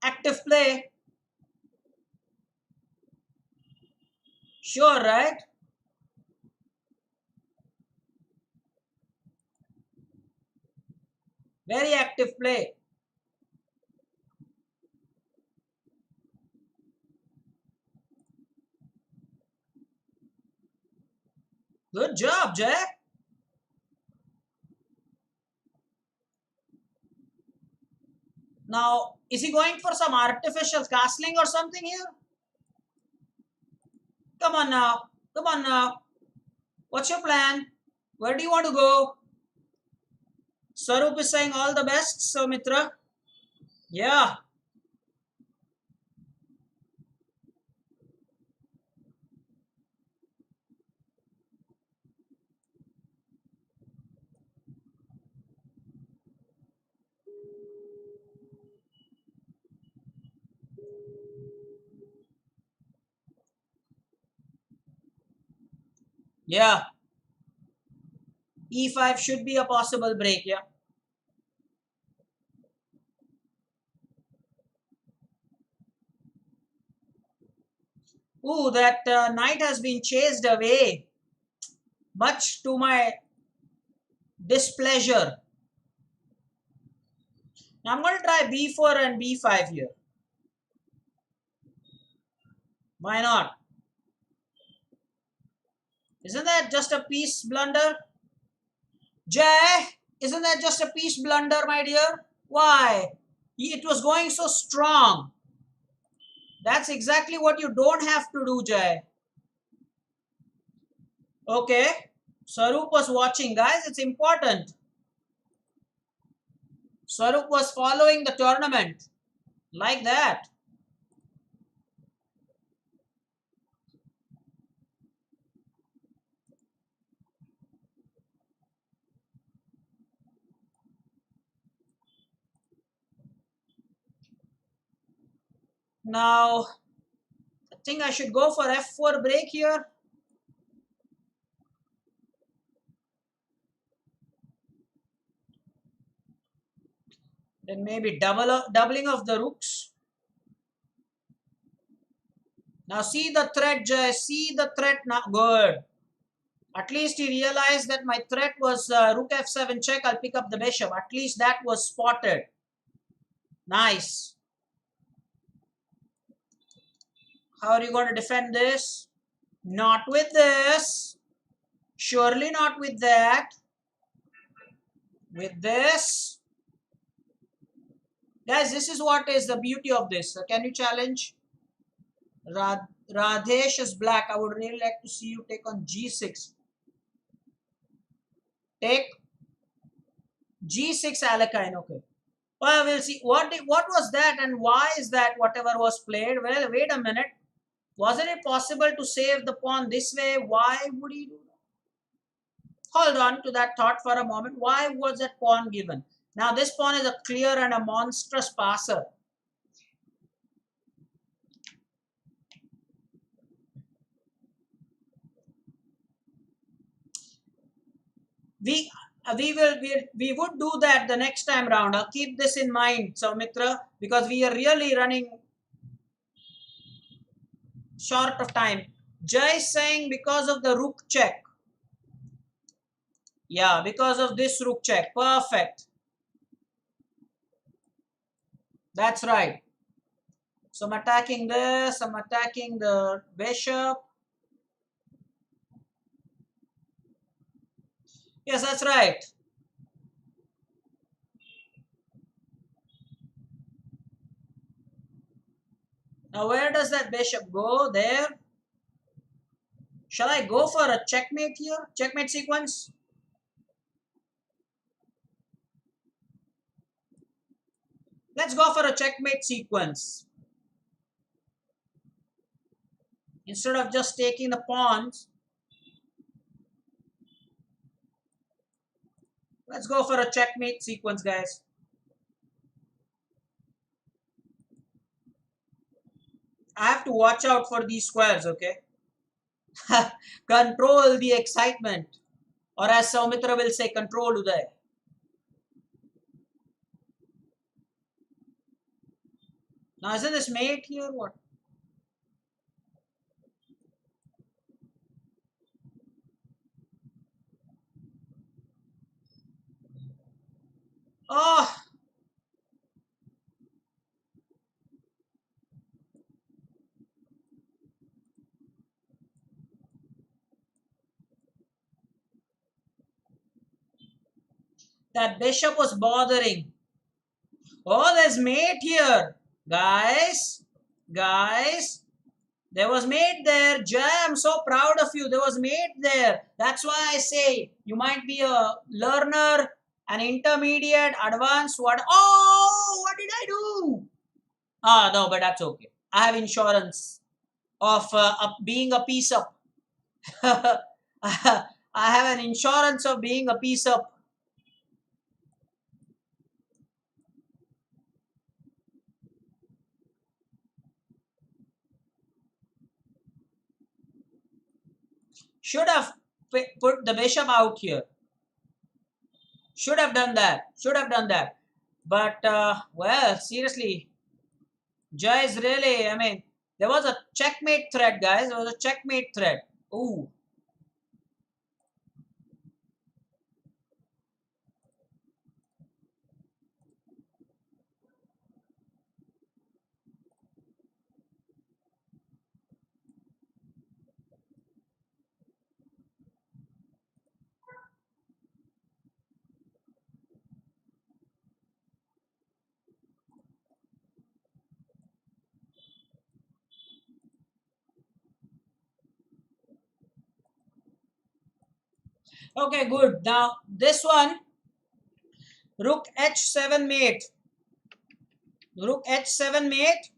Active play. Sure, right? Very active play. Good job, Jay. Now, is he going for some artificial castling or something here? Come on now. Come on now. What's your plan? Where do you want to go? Sarup is saying all the best, so Mitra. Yeah, yeah. E5 should be a possible break, yeah. Ooh, that knight has been chased away, much to my displeasure. Now I'm going to try b4 and b5 here. Why not? Isn't that just a piece blunder? Jay, isn't that just a piece blunder, my dear? Why? It was going so strong. That's exactly what you don't have to do, Jay. Okay. Sarup was watching, guys. It's important. Sarup was following the tournament. Like that. Now, I think I should go for f4 break here. Then maybe doubling of the rooks. Now see the threat, Jay. See the threat now. Good. At least he realized that my threat was rook f7 check. I'll pick up the bishop. At least that was spotted. Nice. How are you going to defend this? Not with this. Surely not with that. With this. Guys, this is what is the beauty of this. Can you challenge? Radhesh is black. I would really like to see you take on g6. Take g6 Alekine. Okay. Well, we'll see. What was that and why is that whatever was played? Well, wait a minute. Wasn't it possible to save the pawn this way? Why would he do that? Hold on to that thought for a moment. Why was that pawn given? Now, this pawn is a clear and a monstrous passer. We we would do that the next time round. I'll keep this in mind, Soumitra, because we are really running short of time. Jay saying because of the rook check. Yeah, because of this rook check. Perfect. That's right. So I'm attacking this. I'm attacking the bishop. Yes, that's right. Now where does that bishop go? There. Shall I go for a checkmate here? Checkmate sequence? Let's go for a checkmate sequence. Instead of just taking the pawns. Let's go for a checkmate sequence, guys. I have to watch out for these squares, okay? Control the excitement. Or as Saumitra will say, control Uday. Now, isn't this mate here? What? Oh, that bishop was bothering. Oh, there's mate here. Guys, guys, there was mate there. Jay, I'm so proud of you. There was mate there. That's why I say you might be a learner, an intermediate, advanced. What? Oh, what did I do? Ah, no, but that's okay. I have insurance of being a piece up. I have an insurance of being a piece up. Should have put the bishop out here. Should have done that. Should have done that. But, well, seriously, Jai is really, I mean, there was a checkmate threat, guys. There was a checkmate threat. Ooh. Okay, good. Now, this one, rook h7 mate. Rook h7 mate.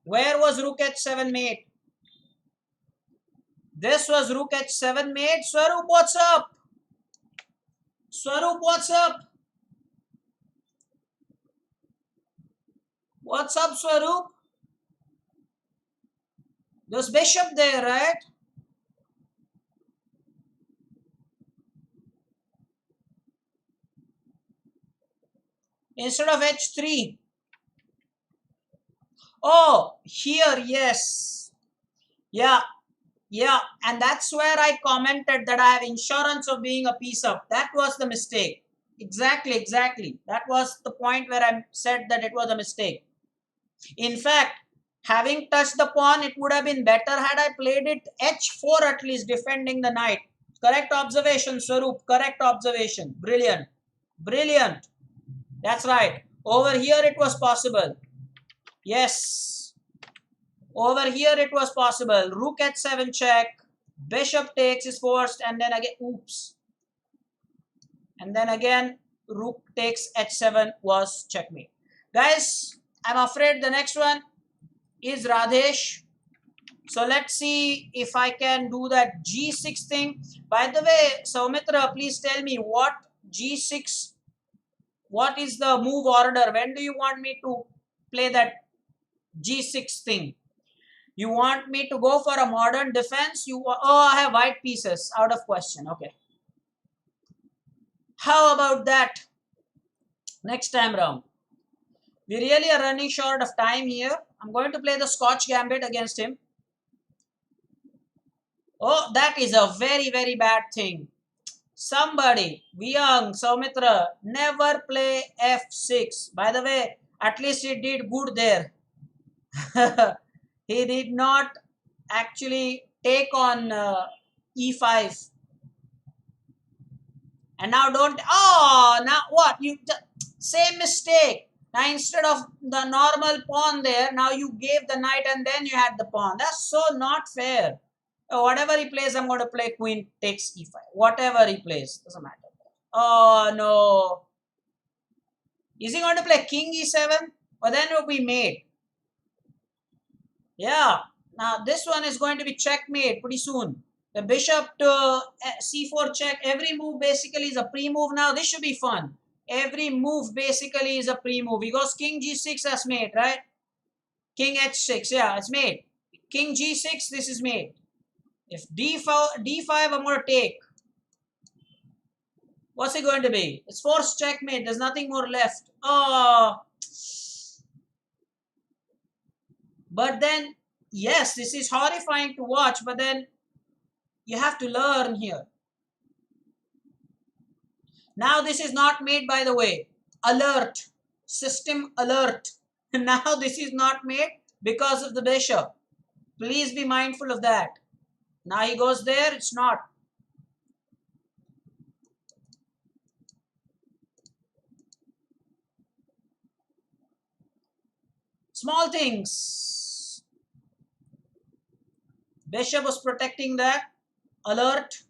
Where was rook h7 mate? This was rook h7 mate. Swaroop, what's up? Swaroop, what's up? What's up, Swaroop? There's bishop there, right? Instead of h3. Oh, here, yes. Yeah, yeah. And that's where I commented that I have insurance of being a piece up. That was the mistake. Exactly, exactly. That was the point where I said that it was a mistake. In fact, having touched the pawn, it would have been better had I played it h4 at least, defending the knight. Correct observation, Swaroop. Correct observation. Brilliant. Brilliant. That's right. Over here it was possible. Yes. Over here it was possible. Rook h7 check. Bishop takes is forced, and then again, oops. And then again, rook takes h7 was checkmate. Guys, I'm afraid the next one is Radhesh. So let's see if I can do that g6 thing. By the way, Saumitra, please tell me what g6, what is the move order? When do you want me to play that g6 thing? You want me to go for a modern defense? Oh, I have white pieces. Out of question. Okay. How about that? Next time round. We really are running short of time here. I'm going to play the Scotch Gambit against him. Oh, that is a very, very bad thing. Somebody, Vyang, Saumitra, never play f6. By the way, at least he did good there. He did not actually take on e5. And now don't, oh, now what? You same mistake. Now instead of the normal pawn there, now you gave the knight and then you had the pawn. That's so not fair. Whatever he plays, I'm going to play queen takes e5. Whatever he plays, doesn't matter. Oh no. Is he going to play king e7? Or then it will be mate. Yeah. Now this one is going to be checkmate pretty soon. The bishop to c4 check. Every move basically is a pre-move now. This should be fun. Every move basically is a pre-move. He goes king g6 as mate, right? King h6, yeah, it's mate. King g6, this is mate. If d5, I'm going to take. What's it going to be? It's forced checkmate. There's nothing more left. Oh. But then, yes, this is horrifying to watch, but then you have to learn here. Now this is not made, by the way. Alert. System alert. Now this is not made because of the bishop. Please be mindful of that. Now he goes there, it's not. Small things. Bishop was protecting that. Alert.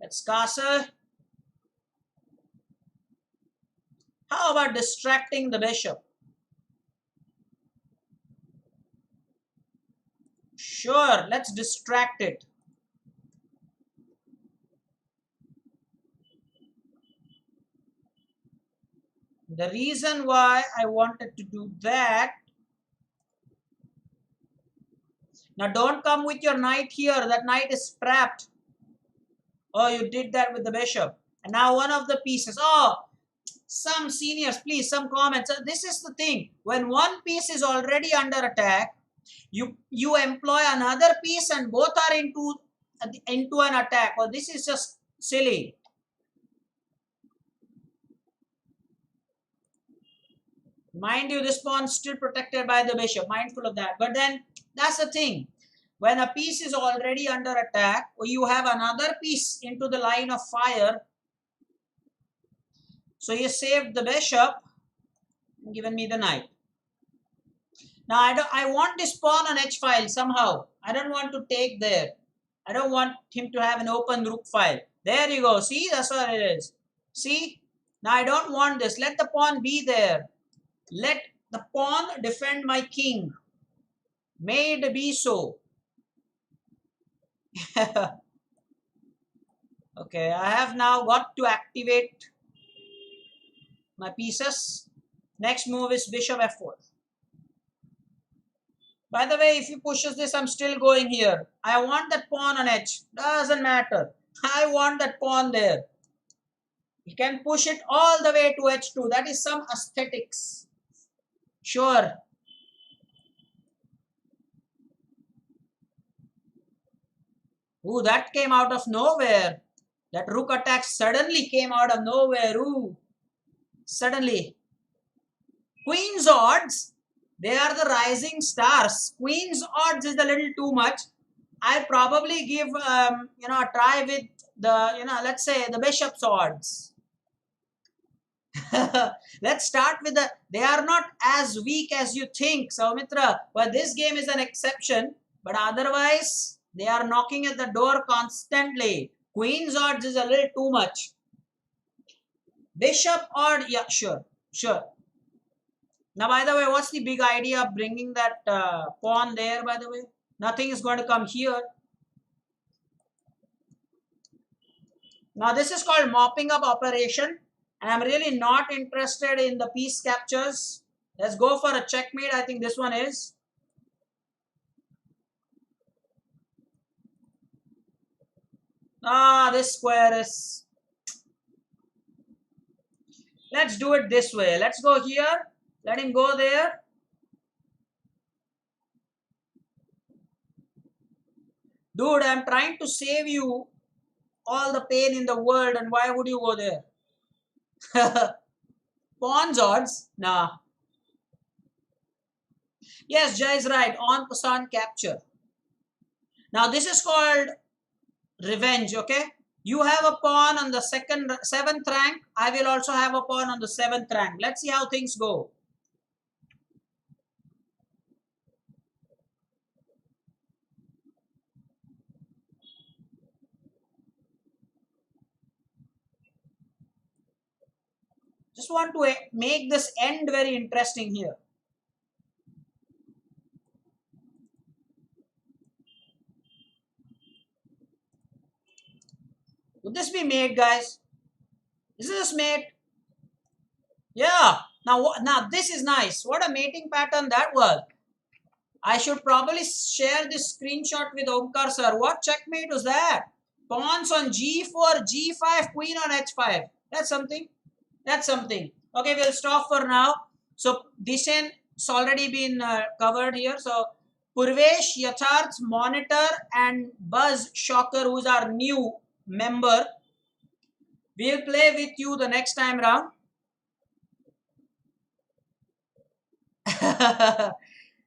That's castle. How about distracting the bishop? Sure, let's distract it. The reason why I wanted to do that. Now don't come with your knight here. That knight is trapped. Oh, you did that with the bishop. And now one of the pieces. Oh, some seniors, please, some comments. This is the thing. When one piece is already under attack, you employ another piece and both are into an attack. Well, this is just silly. Mind you, this pawn is still protected by the bishop. Mindful of that. But then, that's the thing. When a piece is already under attack, or you have another piece into the line of fire, so you saved the bishop and given me the knight. Now I want this pawn on h file somehow. I don't want to take there. I don't want him to have an open rook file. There you go. See, that's what it is. See? Now I don't want this. Let the pawn be there. Let the pawn defend my king. May it be so. Okay, I have now got to activate my pieces. Next move is bishop f4. By the way, if he pushes this, I'm still going here. I want that pawn on h. Doesn't matter. I want that pawn there. You can push it all the way to h2. That is some aesthetics. Sure. Ooh, that came out of nowhere. That rook attack suddenly came out of nowhere. Ooh. Suddenly. Queen's odds, they are the rising stars. Queen's odds is a little too much. I probably give a try with the let's say the bishop's odds. Let's start with they are not as weak as you think, Saumitra. But this game is an exception. But otherwise, they are knocking at the door constantly. Queen's odds is a little too much. Bishop odd, yeah, sure. Now, by the way, what's the big idea of bringing that pawn there, by the way? Nothing is going to come here. Now, this is called mopping up operation. And I'm really not interested in the piece captures. Let's go for a checkmate. I think this one is. This square is. Let's do it this way. Let's go here. Let him go there. Dude, I'm trying to save you all the pain in the world, and why would you go there? Pawn's odds? Nah. Yes, Jay is right. En passant capture. Now this is called revenge, okay? You have a pawn on the seventh rank. I will also have a pawn on the 7th rank. Let's see how things go. Just want to make this end very interesting here. Would this be mate, guys? Is this mate? Yeah. Now this is nice. What a mating pattern that was. I should probably share this screenshot with Omkar sir. What checkmate was that? Pawns on G4, G5, queen on H5. That's something. That's something. Okay, we'll stop for now. So Dishen it's already been covered here. So Purvesh, Yatharth, Monitor and Buzz Shocker, who's our new member, we'll play with you the next time round.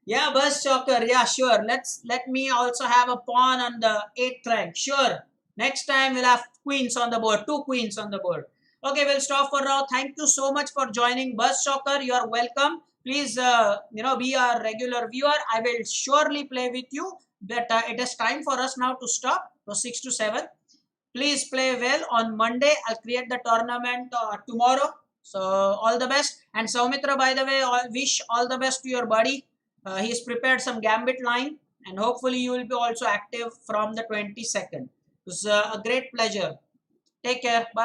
Yeah, Buzz Shocker. Yeah, sure. Let me also have a pawn on the 8th rank. Sure. Next time we'll have queens on the board. 2 queens on the board. Okay, we'll stop for now. Thank you so much for joining, Buzz Shocker. You are welcome. Please, be a regular viewer. I will surely play with you. But it is time for us now to stop. So 6 to 7. Please play well on Monday. I'll create the tournament tomorrow. So all the best. And Saumitra, by the way, wish all the best to your buddy. He's prepared some gambit line, and hopefully you will be also active from the 22nd. It was a great pleasure. Take care. Bye.